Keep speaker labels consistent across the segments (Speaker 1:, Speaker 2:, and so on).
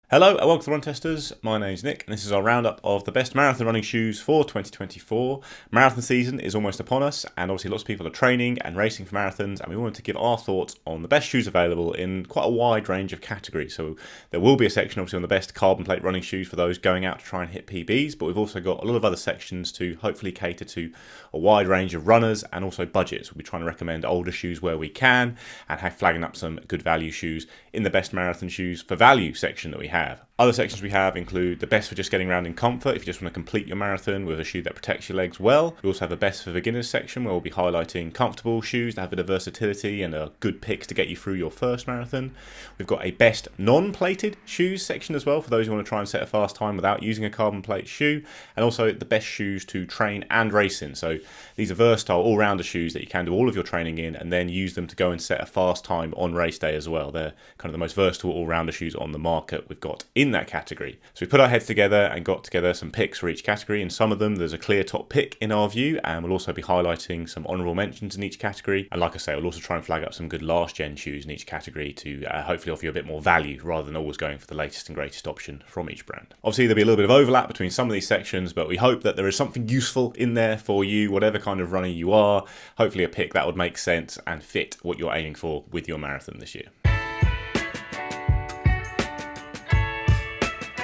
Speaker 1: Hello and welcome to Run Testers. My name's Nick and this is our roundup of the best marathon running shoes for 2024. Marathon season is almost upon us and obviously lots of people are training and racing for marathons, and we wanted to give our thoughts on the best shoes available in quite a wide range of categories. So there will be a section obviously on the best carbon plate running shoes for those going out to try and hit PBs, but we've also got a lot of other sections to hopefully cater to a wide range of runners and also budgets. We'll be trying to recommend older shoes where we can and flagging up some good value shoes in the best marathon shoes for value section that we have. Other sections we have include the best for just getting around in comfort if you just want to complete your marathon with a shoe that protects your legs well. We also have a best for beginners section where we'll be highlighting comfortable shoes that have a bit of versatility and are good picks to get you through your first marathon. We've got a best non-plated shoes section as well for those who want to try and set a fast time without using a carbon plate shoe, and also the best shoes to train and race in. So these are versatile all-rounder shoes that you can do all of your training in and then use them to go and set a fast time on race day as well. They're kind of the most versatile all-rounder shoes on the market we've got in that category. So we put our heads together and got together some picks for each category, and some of them there's a clear top pick in our view, and we'll also be highlighting some honourable mentions in each category. And like I say, we'll also try and flag up some good last gen shoes in each category to hopefully offer you a bit more value rather than always going for the latest and greatest option from each brand. Obviously there'll be a little bit of overlap between some of these sections, but we hope that there is something useful in there for you, whatever kind of runner you are. Hopefully a pick that would make sense and fit what you're aiming for with your marathon this year.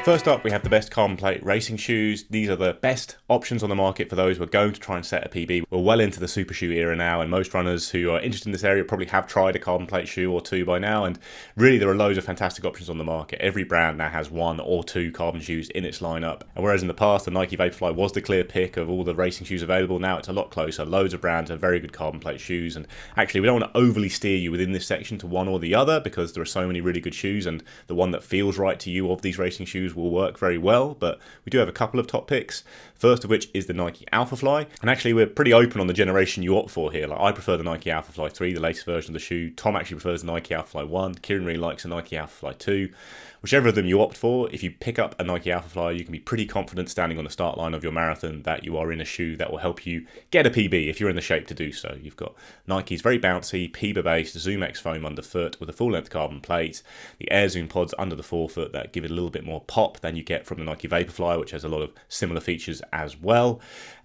Speaker 1: First up, we have the best carbon plate racing shoes. These are the best options on the market for those who are going to try and set a PB. We're well into the super shoe era now, and most runners who are interested in this area probably have tried a carbon plate shoe or two by now, and really there are loads of fantastic options on the market. Every brand now has one or two carbon shoes in its lineup, and whereas in the past the Nike Vaporfly was the clear pick of all the racing shoes available, now it's a lot closer. Loads of brands have very good carbon plate shoes, and actually we don't want to overly steer you within this section to one or the other because there are so many really good shoes, and the one that feels right to you of these racing shoes will work very well. But we do have a couple of top picks, first of which is the Nike Alphafly, and actually we're pretty open on the generation you opt for here. Like, I prefer the Nike Alphafly 3, the latest version of the shoe. Tom actually prefers the Nike Alphafly 1. Kieran really likes the Nike Alphafly 2. Whichever of them you opt for, if you pick up a Nike Alphafly, you can be pretty confident standing on the start line of your marathon that you are in a shoe that will help you get a PB if you're in the shape to do so. You've got Nike's very bouncy, PIBA-based ZoomX foam underfoot with a full-length carbon plate, the Air Zoom pods under the forefoot that give it a little bit more pop than you get from the Nike Vaporfly, which has a lot of similar features as well.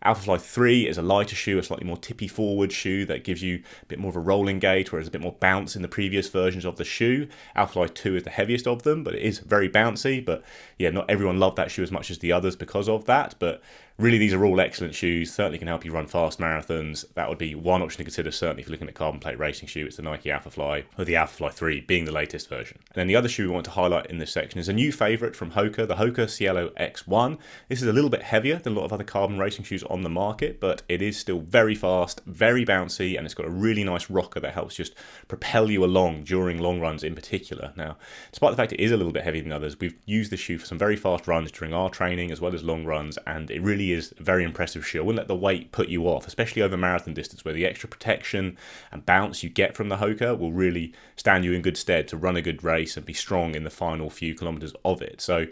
Speaker 1: Alphafly 3 is a lighter shoe, a slightly more tippy forward shoe that gives you a bit more of a rolling gait, whereas a bit more bounce in the previous versions of the shoe. Alphafly 2 is the heaviest of them, but it is very bouncy. But yeah, not everyone loved that shoe as much as the others because of that. But really, these are all excellent shoes, certainly can help you run fast marathons. That would be one option to consider, certainly if you're looking at carbon plate racing shoe. It's the Nike Alphafly, or the Alphafly 3 being the latest version. And then the other shoe we want to highlight in this section is a new favourite from Hoka, the Hoka Cielo X1. This is a little bit heavier than a lot of other carbon racing shoes on the market, but it is still very fast, very bouncy, and it's got a really nice rocker that helps just propel you along during long runs in particular. Now, despite the fact it is a little bit heavier than others, we've used this shoe for some very fast runs during our training as well as long runs, and it really is a very impressive shoe. I wouldn't let the weight put you off, especially over marathon distance where the extra protection and bounce you get from the Hoka will really stand you in good stead to run a good race and be strong in the final few kilometers of it. So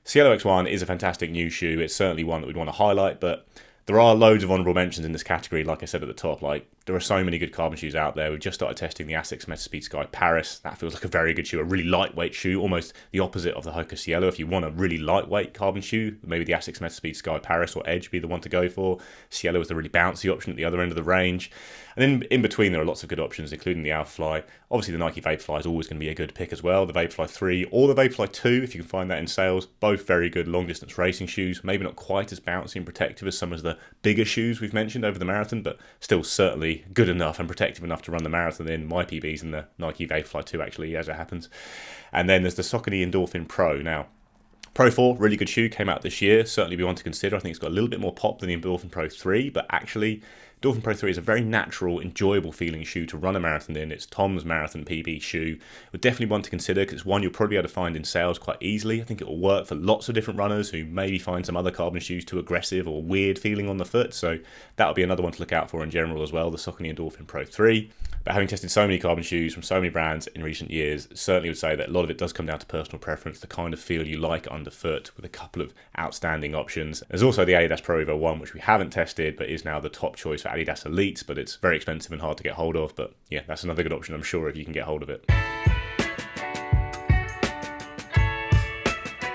Speaker 1: Cielo X1 is a fantastic new shoe. It's certainly one that we'd want to highlight, but there are loads of honourable mentions in this category, like I said at the top. Like, there are so many good carbon shoes out there. We've just started testing the Asics Metaspeed Sky Paris. That feels like a very good shoe, a really lightweight shoe, almost the opposite of the Hoka Cielo. If you want a really lightweight carbon shoe, maybe the Asics Metaspeed Sky Paris or Edge be the one to go for. Cielo is the really bouncy option at the other end of the range. And then in between, there are lots of good options, including the Alphafly. Obviously, the Nike Vaporfly is always going to be a good pick as well. The Vaporfly 3 or the Vaporfly 2, if you can find that in sales, both very good long-distance racing shoes. Maybe not quite as bouncy and protective as some of the bigger shoes we've mentioned over the marathon, but still certainly good enough and protective enough to run the marathon in. My PB's in the Nike Vaporfly 2, actually, as it happens. And then there's the Saucony Endorphin Pro. Now, Pro 4, really good shoe, came out this year. Certainly be one to consider. I think it's got a little bit more pop than the Endorphin Pro 3, but actually Endorphin Pro 3 is a very natural, enjoyable feeling shoe to run a marathon in. It's Tom's marathon PB shoe. But definitely one to consider because it's one you'll probably be able to find in sales quite easily. I think it will work for lots of different runners who maybe find some other carbon shoes too aggressive or weird feeling on the foot. So that'll be another one to look out for in general as well, the Saucony Endorphin Pro 3. But having tested so many carbon shoes from so many brands in recent years, certainly would say that a lot of it does come down to personal preference, the kind of feel you like underfoot, with a couple of outstanding options. There's also the Adidas Pro Evo 1, which we haven't tested, but is now the top choice for Adidas Elites, but it's very expensive and hard to get hold of. But yeah, that's another good option, I'm sure, if you can get hold of it.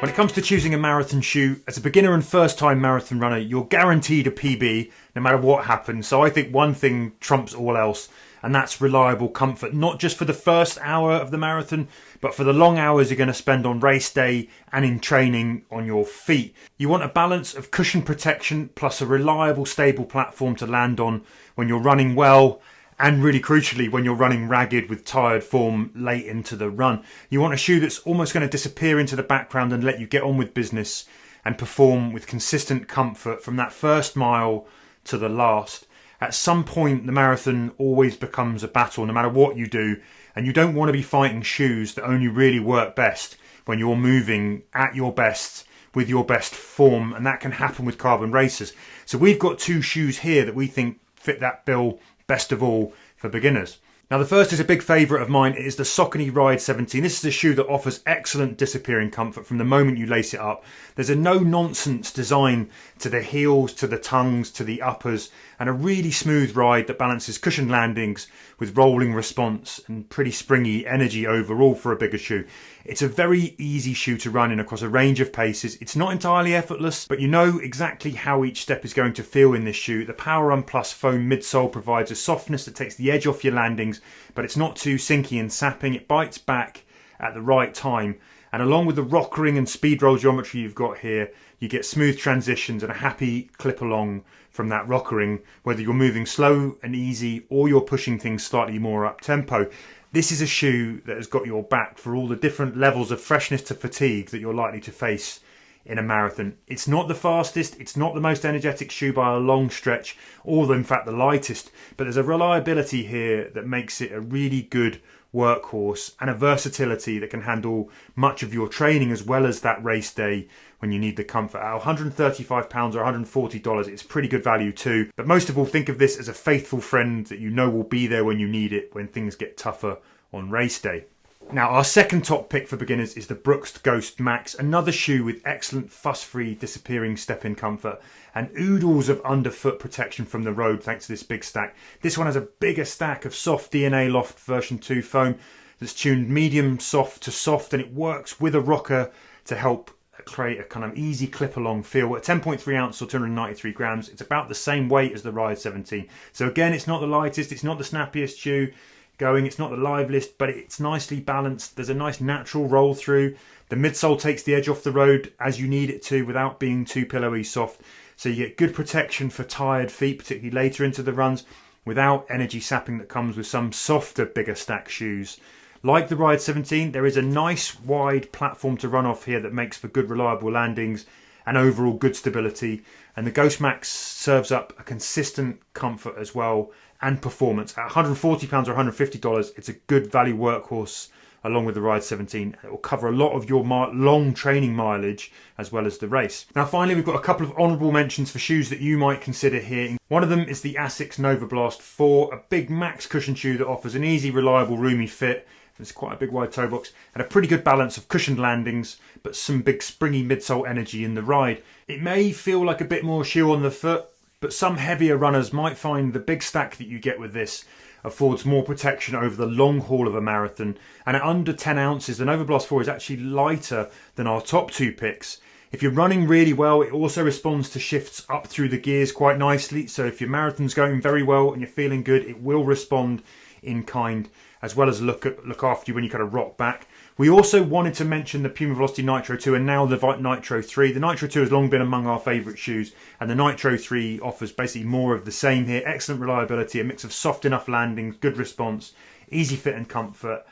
Speaker 2: When it comes to choosing a marathon shoe, as a beginner and first time marathon runner, you're guaranteed a PB no matter what happens. So I think one thing trumps all else, and that's reliable comfort, not just for the first hour of the marathon, but for the long hours you're going to spend on race day and in training on your feet. You want a balance of cushion protection plus a reliable, stable platform to land on when you're running well, and really crucially when you're running ragged with tired form late into the run. You want a shoe that's almost going to disappear into the background and let you get on with business and perform with consistent comfort from that first mile to the last. At some point, the marathon always becomes a battle, no matter what you do, and you don't want to be fighting shoes that only really work best when you're moving at your best with your best form, and that can happen with Carbon Racers. So we've got two shoes here that we think fit that bill best of all for beginners. Now the first is a big favourite of mine. It is the Saucony Ride 17. This is a shoe that offers excellent disappearing comfort from the moment you lace it up. There's a no-nonsense design to the heels, to the tongues, to the uppers, and a really smooth ride that balances cushioned landings with rolling response and pretty springy energy overall for a bigger shoe. It's a very easy shoe to run in across a range of paces. It's not entirely effortless, but you know exactly how each step is going to feel in this shoe. The Power Run Plus foam midsole provides a softness that takes the edge off your landings, but it's not too sinky and sapping. It bites back at the right time. And along with the rock ring and speed roll geometry you've got here, you get smooth transitions and a happy clip along from that rocker ring, whether you're moving slow and easy or you're pushing things slightly more up tempo. This is a shoe that has got your back for all the different levels of freshness to fatigue that you're likely to face in a marathon. It's not the fastest, it's not the most energetic shoe by a long stretch, or in fact the lightest, but there's a reliability here that makes it a really good workhorse and a versatility that can handle much of your training as well as that race day when you need the comfort. At £135 or $140, it's pretty good value too. But most of all, think of this as a faithful friend that you know will be there when you need it, when things get tougher on race day. Now, our second top pick for beginners is the Brooks Ghost Max, another shoe with excellent fuss-free disappearing step-in comfort and oodles of underfoot protection from the road thanks to this big stack. This one has a bigger stack of soft DNA Loft version 2 foam that's tuned medium soft to soft, and it works with a rocker to help create a kind of easy clip-along feel. At 10.3 ounce or 293 grams, it's about the same weight as the Ride 17. So again, it's not the lightest, it's not the snappiest shoe going, it's not the liveliest, but it's nicely balanced. There's a nice natural roll through. The midsole takes the edge off the road as you need it to without being too pillowy soft. So you get good protection for tired feet, particularly later into the runs, without energy sapping that comes with some softer, bigger stack shoes. Like the Ride 17, there is a nice wide platform to run off here that makes for good reliable landings and overall good stability. And the Ghost Max serves up a consistent comfort as well and performance. At £140 or $150, it's a good value workhorse along with the Ride 17. It will cover a lot of your long training mileage as well as the race. Now finally, we've got a couple of honourable mentions for shoes that you might consider here. One of them is the Asics Nova Blast 4, a big max cushion shoe that offers an easy, reliable, roomy fit. It's quite a big wide toe box and a pretty good balance of cushioned landings, but some big springy midsole energy in the ride. It may feel like a bit more shoe on the foot, but some heavier runners might find the big stack that you get with this affords more protection over the long haul of a marathon. And at under 10 ounces, the Nova Blast 4 is actually lighter than our top two picks. If you're running really well, it also responds to shifts up through the gears quite nicely. So if your marathon's going very well and you're feeling good, it will respond in kind, as well as look after you when you kind of rock back. We also wanted to mention the Puma Velocity Nitro 2 and now the Nitro 3. The Nitro 2 has long been among our favourite shoes, and the Nitro 3 offers basically more of the same here. Excellent reliability, a mix of soft enough landings, good response, easy fit and comfort.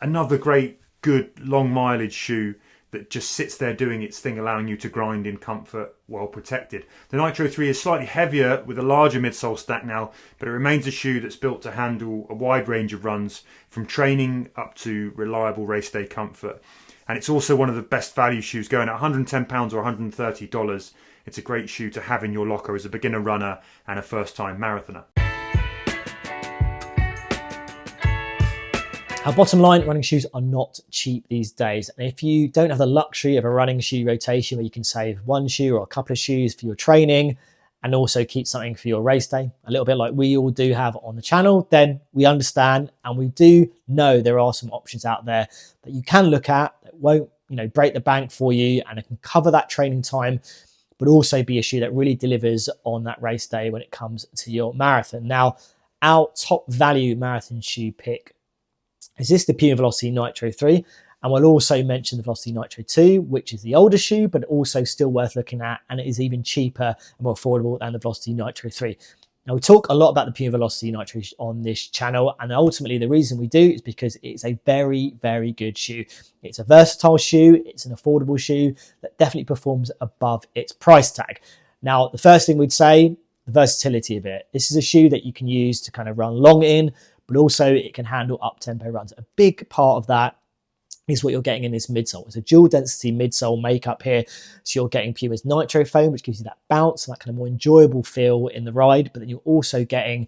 Speaker 2: Another great, good long mileage shoe that just sits there doing its thing, allowing you to grind in comfort, well protected. The Nitro 3 is slightly heavier with a larger midsole stack now, but it remains a shoe that's built to handle a wide range of runs, from training up to reliable race day comfort. And it's also one of the best value shoes, going at £110 or $130. It's a great shoe to have in your locker as a beginner runner and a first-time marathoner.
Speaker 3: Our bottom line, running shoes are not cheap these days. And if you don't have the luxury of a running shoe rotation where you can save one shoe or a couple of shoes for your training and also keep something for your race day, a little bit like we all do have on the channel, then we understand and we do know there are some options out there that you can look at that won't break the bank for you, and it can cover that training time, but also be a shoe that really delivers on that race day when it comes to your marathon. Now, our top value marathon shoe pick is this, the Puma Velocity Nitro 3. And we'll also mention the Velocity Nitro 2, which is the older shoe, but also still worth looking at. And it is even cheaper and more affordable than the Velocity Nitro 3. Now, we talk a lot about the Puma Velocity Nitro on this channel. And ultimately, the reason we do is because it's a very, very good shoe. It's a versatile shoe. It's an affordable shoe that definitely performs above its price tag. Now, the first thing we'd say, the versatility of it. This is a shoe that you can use to kind of run long in, but also it can handle up-tempo runs. A big part of that is what you're getting in this midsole. It's a dual density midsole makeup here. So you're getting Puma's Nitro foam, which gives you that bounce and that kind of more enjoyable feel in the ride. But then you're also getting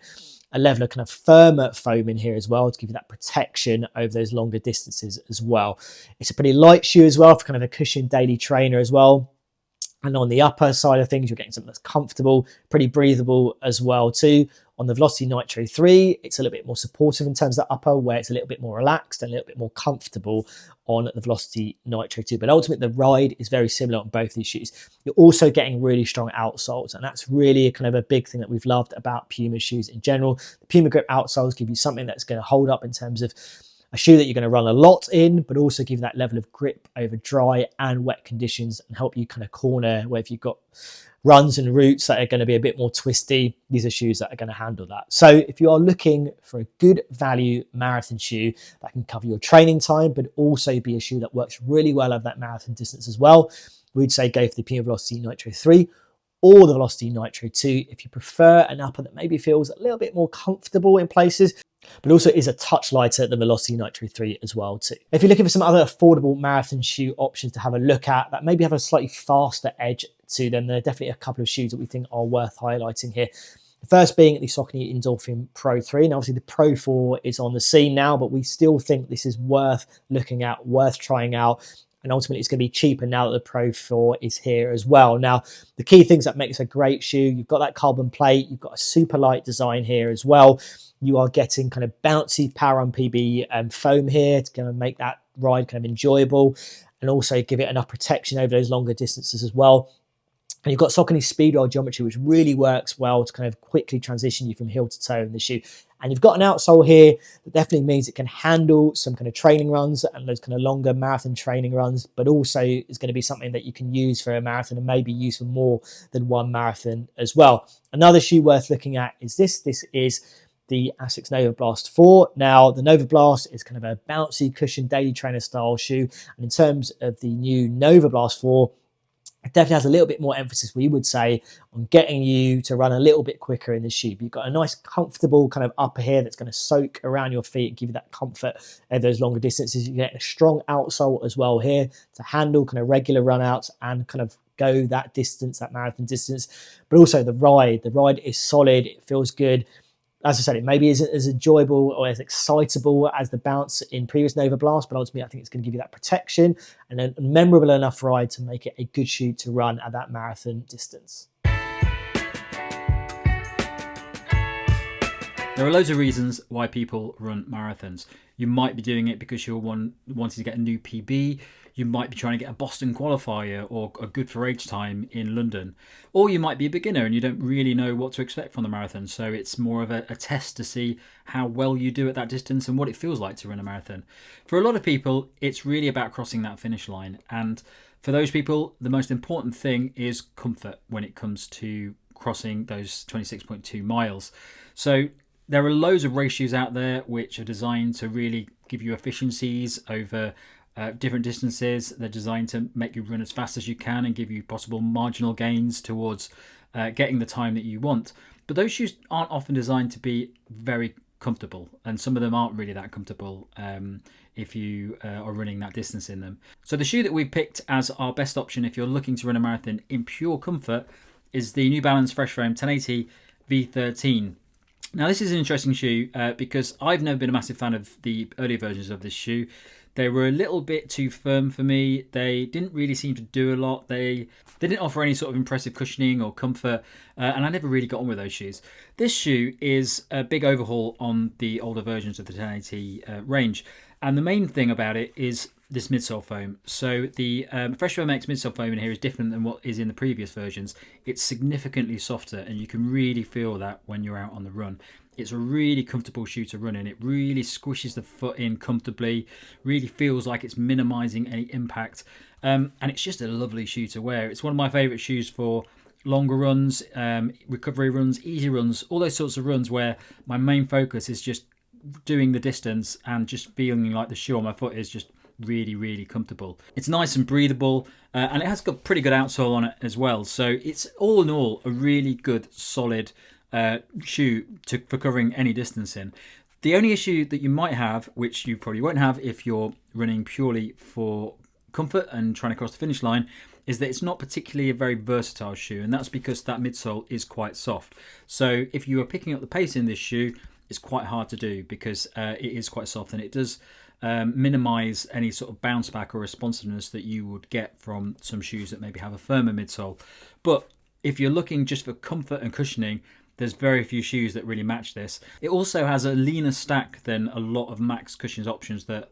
Speaker 3: a level of kind of firmer foam in here as well to give you that protection over those longer distances as well. It's a pretty light shoe as well for kind of a cushioned daily trainer as well. And on the upper side of things, you're getting something that's comfortable, pretty breathable as well too. On the Velocity Nitro 3, it's a little bit more supportive in terms of the upper, where it's a little bit more relaxed and a little bit more comfortable on the Velocity Nitro 2. But ultimately, the ride is very similar on both these shoes. You're also getting really strong outsoles, and that's really kind of a big thing that we've loved about Puma shoes in general. The Puma Grip outsoles give you something that's going to hold up in terms of a shoe that you're going to run a lot in, but also give you that level of grip over dry and wet conditions and help you kind of corner where if you've got runs and routes that are going to be a bit more twisty. These are shoes that are going to handle that. So if you are looking for a good value marathon shoe that can cover your training time, but also be a shoe that works really well over that marathon distance as well, we'd say go for the Puma Velocity Nitro 3 or the Velocity Nitro 2 if you prefer an upper that maybe feels a little bit more comfortable in places, but also is a touch lighter than the Velocity Nitro 3 as well too. If you're looking for some other affordable marathon shoe options to have a look at that maybe have a slightly faster edge to them, there are definitely a couple of shoes that we think are worth highlighting here. The first being the Saucony Endorphin Pro 3. And obviously the Pro 4 is on the scene now, but we still think this is worth looking at, worth trying out. And ultimately it's going to be cheaper now that the Pro 4 is here as well. Now, the key things that makes a great shoe, you've got that carbon plate, you've got a super light design here as well. You are getting kind of bouncy Power Run PB foam here to kind of make that ride kind of enjoyable and also give it enough protection over those longer distances as well. And you've got Saucony Speedwell geometry, which really works well to kind of quickly transition you from heel to toe in the shoe. And you've got an outsole here that definitely means it can handle some kind of training runs and those kind of longer marathon training runs, but also is going to be something that you can use for a marathon and maybe use for more than one marathon as well. Another shoe worth looking at is this. This is the Asics Nova Blast 4. Now, the Nova Blast is kind of a bouncy cushion daily trainer style shoe. And in terms of the new Nova Blast 4, it definitely has a little bit more emphasis, we would say, on getting you to run a little bit quicker in the shoe. But you've got a nice comfortable kind of upper here that's going to soak around your feet and give you that comfort at those longer distances. You get a strong outsole as well here to handle kind of regular run outs and kind of go that distance, that marathon distance. But also the ride is solid, it feels good. As I said, it maybe isn't as enjoyable or as excitable as the bounce in previous Nova Blast, but ultimately I think it's going to give you that protection and a memorable enough ride to make it a good shoe to run at that marathon distance.
Speaker 4: There are loads of reasons why people run marathons. You might be doing it because you're wanting to get a new PB. You might be trying to get a Boston qualifier or a good for age time in London. Or you might be a beginner and you don't really know what to expect from the marathon. So it's more of a test to see how well you do at that distance and what it feels like to run a marathon. For a lot of people, it's really about crossing that finish line. And for those people, the most important thing is comfort when it comes to crossing those 26.2 miles. So there are loads of race shoes out there which are designed to really give you efficiencies over different distances. They're designed to make you run as fast as you can and give you possible marginal gains towards getting the time that you want. But those shoes aren't often designed to be very comfortable, and some of them aren't really that comfortable if you are running that distance in them. So the shoe that we picked as our best option if you're looking to run a marathon in pure comfort is the New Balance Fresh Foam 1080 V13. Now this is an interesting shoe because I've never been a massive fan of the earlier versions of this shoe. They were a little bit too firm for me. They didn't really seem to do a lot. They didn't offer any sort of impressive cushioning or comfort, and I never really got on with those shoes. This shoe is a big overhaul on the older versions of the 1080 range, and the main thing about it is this midsole foam. So the Fresh Foam X midsole foam in here is different than what is in the previous versions. It's significantly softer, and you can really feel that when you're out on the run. It's a really comfortable shoe to run in. It really squishes the foot in comfortably, really feels like it's minimizing any impact. And it's just a lovely shoe to wear. It's one of my favorite shoes for longer runs, recovery runs, easy runs, all those sorts of runs where my main focus is just doing the distance and just feeling like the shoe on my foot is just really, really comfortable. It's nice and breathable, and it has got pretty good outsole on it as well. So it's all in all a really good, solid shoe for covering any distance in. The only issue that you might have, which you probably won't have if you're running purely for comfort and trying to cross the finish line, is that it's not particularly a very versatile shoe, and that's because that midsole is quite soft. So if you are picking up the pace in this shoe, it's quite hard to do because it is quite soft, and it does minimize any sort of bounce back or responsiveness that you would get from some shoes that maybe have a firmer midsole. But if you're looking just for comfort and cushioning, there's very few shoes that really match this. It also has a leaner stack than a lot of Max Cushions options that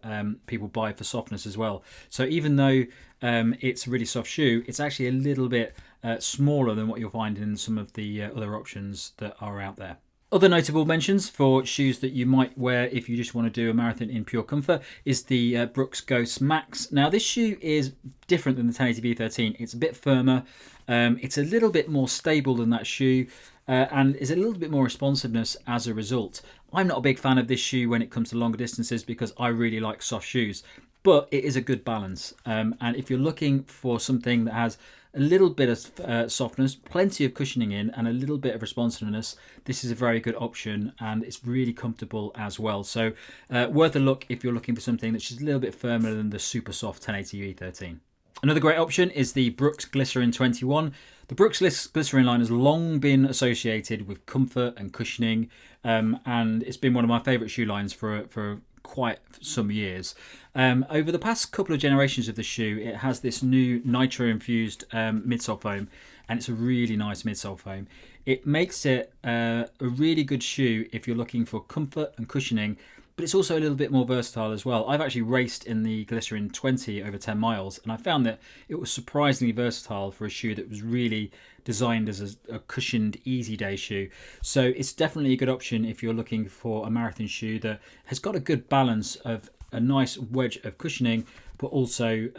Speaker 4: people buy for softness as well. So even though it's a really soft shoe, it's actually a little bit smaller than what you'll find in some of the other options that are out there. Other notable mentions for shoes that you might wear if you just want to do a marathon in pure comfort is the Brooks Ghost Max. Now this shoe is different than the 1080 V13. It's a bit firmer. It's a little bit more stable than that shoe. And is a little bit more responsiveness as a result. I'm not a big fan of this shoe when it comes to longer distances because I really like soft shoes, but it is a good balance. And if you're looking for something that has a little bit of softness, plenty of cushioning in, and a little bit of responsiveness, this is a very good option, and it's really comfortable as well. So worth a look if you're looking for something that's just a little bit firmer than the super soft 1080 V13. Another great option is the Brooks Glycerin 21. The Brooks Glycerin line has long been associated with comfort and cushioning, and it's been one of my favourite shoe lines for quite some years. Over the past couple of generations of the shoe, it has this new nitro-infused midsole foam, and it's a really nice midsole foam. It makes it a really good shoe if you're looking for comfort and cushioning, but it's also a little bit more versatile as well. I've actually raced in the Glycerin 20 over 10 miles, and I found that it was surprisingly versatile for a shoe that was really designed as a cushioned, easy day shoe. So it's definitely a good option if you're looking for a marathon shoe that has got a good balance of a nice wedge of cushioning, but also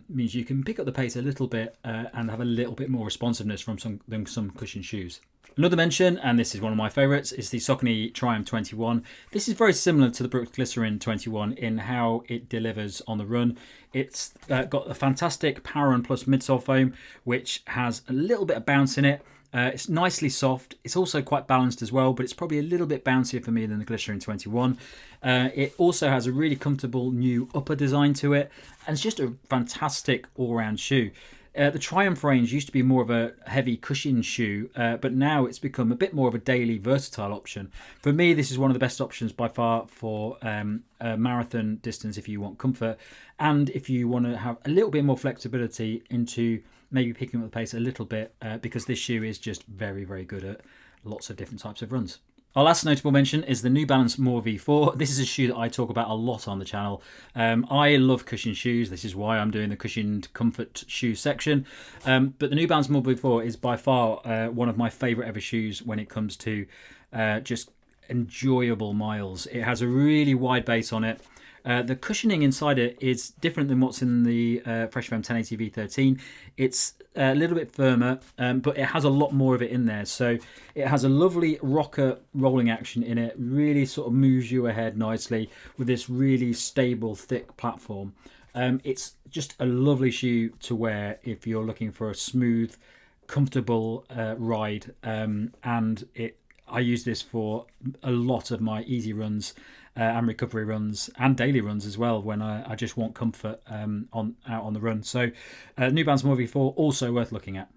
Speaker 4: means you can pick up the pace a little bit and have a little bit more responsiveness than some cushioned shoes. Another mention, and this is one of my favourites, is the Saucony Triumph 21. This is very similar to the Brooks Glycerin 21 in how it delivers on the run. It's got a fantastic Power and Plus midsole foam, which has a little bit of bounce in it. It's nicely soft. It's also quite balanced as well, but it's probably a little bit bouncier for me than the Glycerin 21. It also has a really comfortable new upper design to it, and it's just a fantastic all-round shoe. The Triumph range used to be more of a heavy cushion shoe, but now it's become a bit more of a daily versatile option. For me, this is one of the best options by far for a marathon distance if you want comfort, and if you want to have a little bit more flexibility into maybe picking up the pace a little bit, because this shoe is just very, very good at lots of different types of runs. Our last notable mention is the New Balance More V4. This is a shoe that I talk about a lot on the channel. I love cushion shoes. This is why I'm doing the cushioned comfort shoe section. But the New Balance More V4 is by far one of my favourite ever shoes when it comes to just enjoyable miles. It has a really wide base on it. The cushioning inside it is different than what's in the Fresh Foam 1080 V13. It's a little bit firmer, but it has a lot more of it in there. So it has a lovely rocker rolling action in it, really sort of moves you ahead nicely with this really stable, thick platform. It's just a lovely shoe to wear if you're looking for a smooth, comfortable ride. And I use this for a lot of my easy runs and recovery runs and daily runs as well when I just want comfort out on the run. So New Balance More V4 also worth looking at.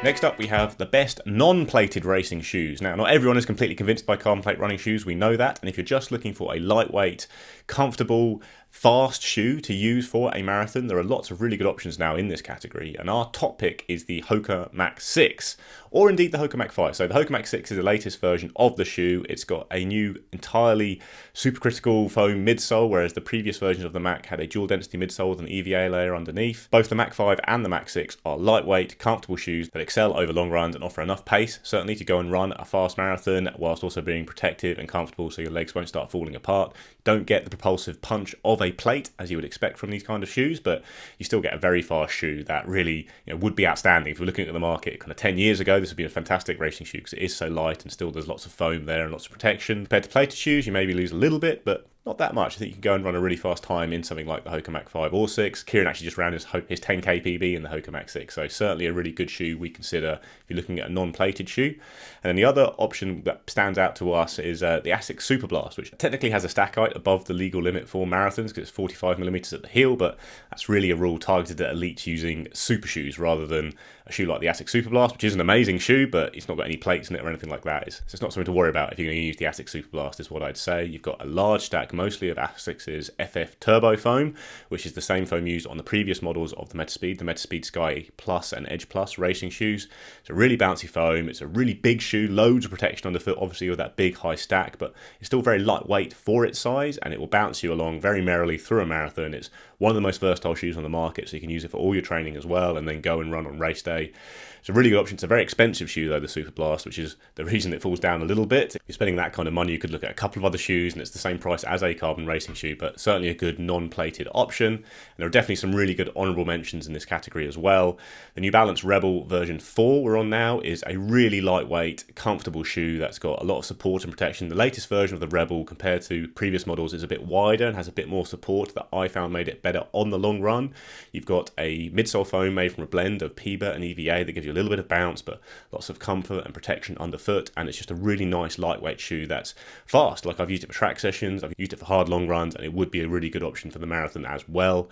Speaker 1: Next up, we have the best non-plated racing shoes. Now, not everyone is completely convinced by carbon plate running shoes, we know that. And if you're just looking for a lightweight, comfortable, fast shoe to use for a marathon, there are lots of really good options now in this category, and our top pick is the Hoka Mach 6, or indeed the Hoka Mach 5. So the Hoka Mach 6 is the latest version of the shoe. It's got a new entirely supercritical foam midsole, whereas the previous versions of the Mach had a dual density midsole with an EVA layer underneath. Both the Mach 5 and the Mach 6 are lightweight, comfortable shoes that excel over long runs and offer enough pace, certainly to go and run a fast marathon, whilst also being protective and comfortable so your legs won't start falling apart. You don't get the propulsive punch of a plate as you would expect from these kind of shoes, but you still get a very fast shoe that really would be outstanding. If we're looking at the market kind of 10 years ago, this would be a fantastic racing shoe because it is so light and still there's lots of foam there and lots of protection. Compared to plated shoes, you maybe lose a little bit, but not that much. I think you can go and run a really fast time in something like the Hoka Mach 5 or 6. Kieran actually just ran his 10k PB in the Hoka Mach 6, so certainly a really good shoe we consider if you're looking at a non-plated shoe. And then the other option that stands out to us is the Asics Superblast, which technically has a stack height above the legal limit for marathons because it's 45mm at the heel, but that's really a rule targeted at elites using super shoes rather than a shoe like the Asics Superblast, which is an amazing shoe, but it's not got any plates in it or anything like that. So it's not something to worry about if you're going to use the Asics Superblast, is what I'd say. You've got a large stack, mostly of Asics' FF Turbo foam, which is the same foam used on the previous models of the Metaspeed Sky Plus and Edge Plus racing shoes. It's a really bouncy foam. It's a really big shoe, loads of protection underfoot, obviously with that big high stack, but it's still very lightweight for its size, and it will bounce you along very merrily through a marathon. It's one of the most versatile shoes on the market, so you can use it for all your training as well, and then go and run on race day. It's a really good option. It's a very expensive shoe though, the Superblast, which is the reason it falls down a little bit. If you're spending that kind of money, you could look at a couple of other shoes and it's the same price as a carbon racing shoe, but certainly a good non-plated option. And there are definitely some really good honourable mentions in this category as well. The New Balance Rebel version 4 we're on now is a really lightweight, comfortable shoe that's got a lot of support and protection. The latest version of the Rebel compared to previous models is a bit wider and has a bit more support that I found made it better on the long run. You've got a midsole foam made from a blend of PIBA and EVA that gives you a little bit of bounce, but lots of comfort and protection underfoot, and it's just a really nice lightweight shoe that's fast. Like, I've used it for track sessions, I've used it for hard long runs, and it would be a really good option for the marathon as well.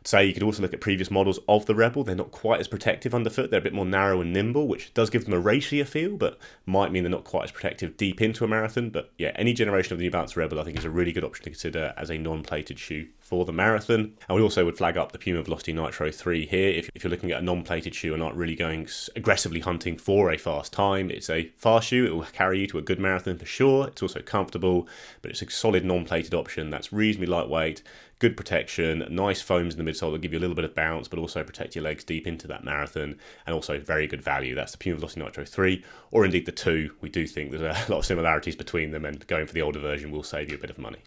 Speaker 1: So you could also look at previous models of the Rebel. They're not quite as protective underfoot. They're a bit more narrow and nimble, which does give them a racier feel, but might mean they're not quite as protective deep into a marathon. But yeah, any generation of the New Balance Rebel I think is a really good option to consider as a non-plated shoe for the marathon. And we also would flag up the Puma Velocity Nitro 3 here if you're looking at a non-plated shoe and not really going aggressively hunting for a fast time. It's a fast shoe. It will carry you to a good marathon for sure. It's also comfortable, but it's a solid non-plated option that's reasonably lightweight, good protection, nice foams in the midsole that give you a little bit of bounce, but also protect your legs deep into that marathon, and also very good value. That's the Puma Velocity Nitro 3, or indeed the 2. We do think there's a lot of similarities between them, and going for the older version will save you a bit of money.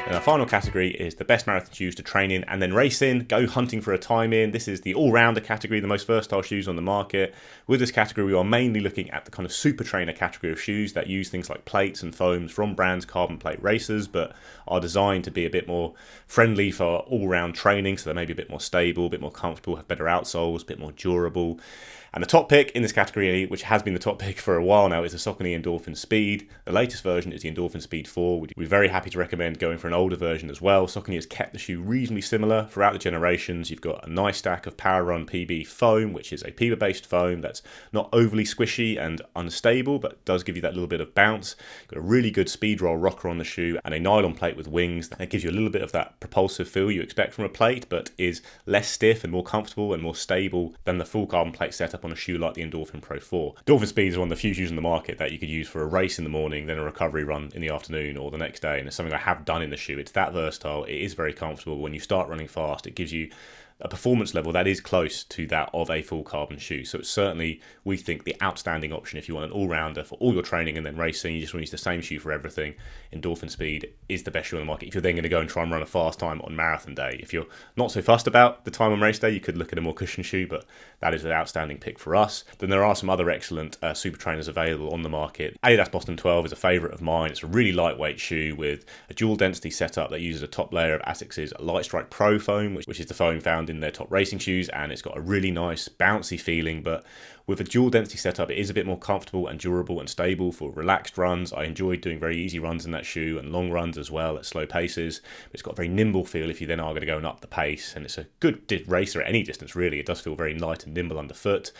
Speaker 1: And our final category is the best marathon shoes to train in and then race in, go hunting for a time in. This is the all-rounder category, the most versatile shoes on the market. With this category, we are mainly looking at the kind of super trainer category of shoes that use things like plates and foams from brands carbon plate racers, but are designed to be a bit more friendly for all-round training, so they're maybe a bit more stable, a bit more comfortable, have better outsoles, a bit more durable. And the top pick in this category, which has been the top pick for a while now, is the Saucony Endorphin Speed. The latest version is the Endorphin Speed 4. We're very happy to recommend going for an older version as well. Saucony has kept the shoe reasonably similar throughout the generations. You've got a nice stack of Power Run PB foam, which is a PIBA-based foam that's not overly squishy and unstable, but does give you that little bit of bounce. Got a really good speed roll rocker on the shoe and a nylon plate with wings that gives you a little bit of that propulsive feel you expect from a plate, but is less stiff and more comfortable and more stable than the full carbon plate setup on a shoe like the Endorphin Pro 4. Endorphin Speed is one of the few shoes in the market that you could use for a race in the morning, then a recovery run in the afternoon or the next day, and it's something I have done in the shoe. It's that versatile, it is very comfortable. When you start running fast, it gives you a performance level that is close to that of a full carbon shoe. So it's certainly, we think, the outstanding option if you want an all-rounder for all your training and then racing. You just want to use the same shoe for everything. Endorphin Speed is the best shoe on the market if you're then going to go and try and run a fast time on marathon day. If you're not so fussed about the time on race day, you could look at a more cushioned shoe, but that is an outstanding pick for us. Then there are some other excellent super trainers available on the market. Adidas Boston 12 is a favourite of mine. It's a really lightweight shoe with a dual density setup that uses a top layer of Asics' Light Strike Pro foam, which is the foam found in their top racing shoes, and it's got a really nice bouncy feeling, but With a dual density setup, it is a bit more comfortable and durable and stable for relaxed runs. I enjoyed doing very easy runs in that shoe and long runs as well at slow paces. It's got a very nimble feel if you then are going to go and up the pace, and it's a good racer at any distance really. It does feel very light and nimble underfoot.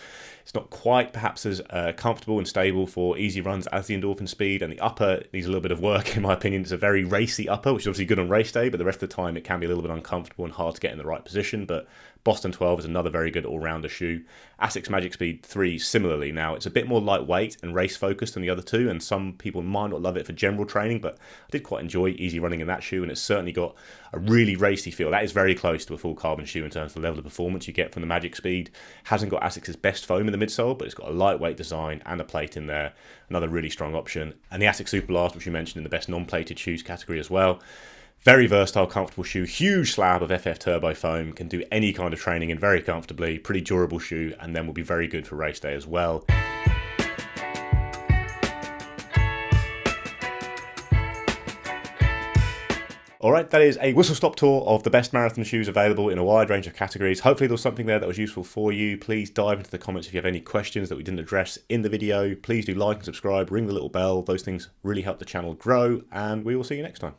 Speaker 1: It's not quite perhaps as comfortable and stable for easy runs as the Endorphin Speed, and the upper needs a little bit of work in my opinion. It's a very racy upper, which is obviously good on race day, but the rest of the time it can be a little bit uncomfortable and hard to get in the right position. But Boston 12 is another very good all-rounder shoe. Asics Magic Speed 3 similarly. Now, it's a bit more lightweight and race-focused than the other two, and some people might not love it for general training, but I did quite enjoy easy running in that shoe, and it's certainly got a really racy feel. That is very close to a full carbon shoe in terms of the level of performance you get from the Magic Speed. Hasn't got Asics' best foam in the midsole, but it's got a lightweight design and a plate in there. Another really strong option. And the Asics Superblast, which we mentioned in the best non-plated shoes category as well. Very versatile, comfortable shoe, huge slab of FF Turbo foam, can do any kind of training in very comfortably, pretty durable shoe, and then will be very good for race day as well. Alright, that is a whistle-stop tour of the best marathon shoes available in a wide range of categories. Hopefully there was something there that was useful for you. Please dive into the comments if you have any questions that we didn't address in the video. Please do like and subscribe, ring the little bell. Those things really help the channel grow, and we will see you next time.